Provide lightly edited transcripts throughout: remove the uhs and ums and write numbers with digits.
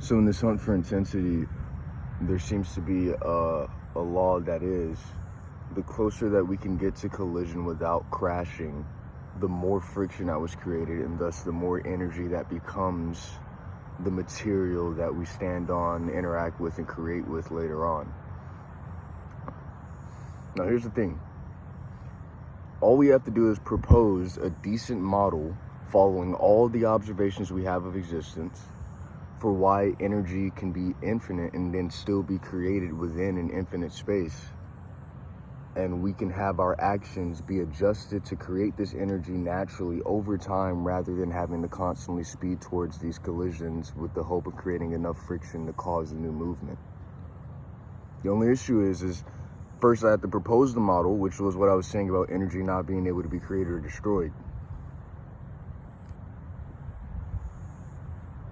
So in this hunt for intensity, there seems to be a law that is, the closer that we can get to collision without crashing, the more friction that was created, and thus the more energy that becomes the material that we stand on, interact with, and create with later on. Now here's the thing. All we have to do is propose a decent model following all the observations we have of existence for why energy can be infinite and then still be created within an infinite space. And we can have our actions be adjusted to create this energy naturally over time rather than having to constantly speed towards these collisions with the hope of creating enough friction to cause a new movement. The only issue is first I have to propose the model, which was what I was saying about energy not being able to be created or destroyed.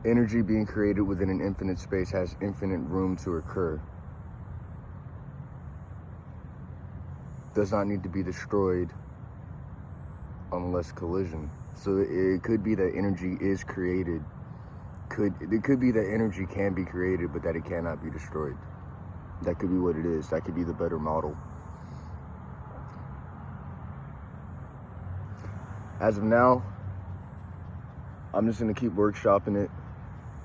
Energy being created within an infinite space has infinite room to occur. Does not need to be destroyed unless collision. So it could be that energy is created. It could be that energy can be created, but that it cannot be destroyed. That could be what it is. That could be the better model. As of now, I'm just gonna keep workshopping it.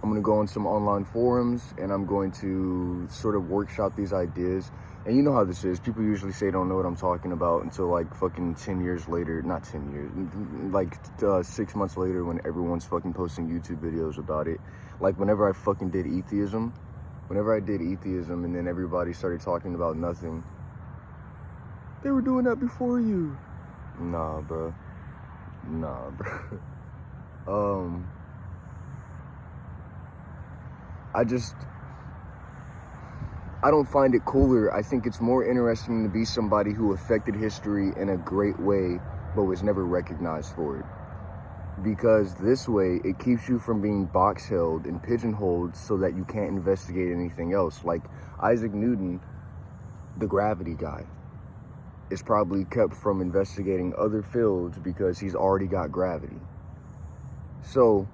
I'm gonna go on some online forums and I'm going to sort of workshop these ideas. And you know how this is. People usually say don't know what I'm talking about until like fucking 10 years later. Not 10 years, like 6 months later when everyone's fucking posting YouTube videos about it. Like whenever I fucking did atheism. Whenever I did atheism and then everybody started talking about nothing. They were doing that before you. Nah, bro. I don't find it cooler. I think it's more interesting to be somebody who affected history in a great way, but was never recognized for it. Because this way, it keeps you from being box-held and pigeonholed so that you can't investigate anything else. Like Isaac Newton, the gravity guy, is probably kept from investigating other fields because he's already got gravity. So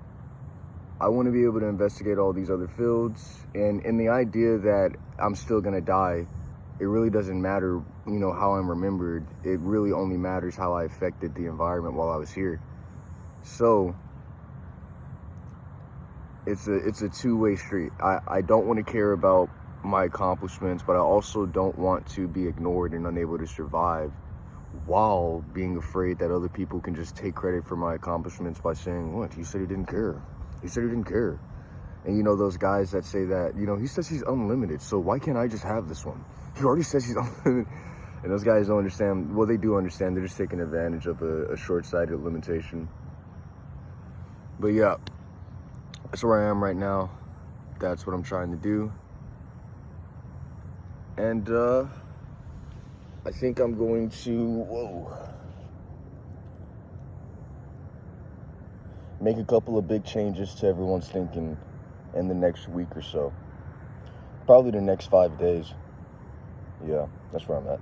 I want to be able to investigate all these other fields, and in the idea that I'm still gonna die, it really doesn't matter, you know, how I'm remembered. It really only matters how I affected the environment while I was here. So it's a two-way street. I don't want to care about my accomplishments, but I also don't want to be ignored and unable to survive while being afraid that other people can just take credit for my accomplishments by saying, what, he said he didn't care. He said he didn't care. And you know those guys that say that, you know, he says he's unlimited, so why can't I just have this one? He already says he's unlimited. And those guys don't understand. Well, they do understand. They're just taking advantage of a short-sighted limitation. But yeah, that's where I am right now. That's what I'm trying to do. And I think I'm going to, make a couple of big changes to everyone's thinking in the next week or so. Probably the next 5 days. Yeah, that's where I'm at.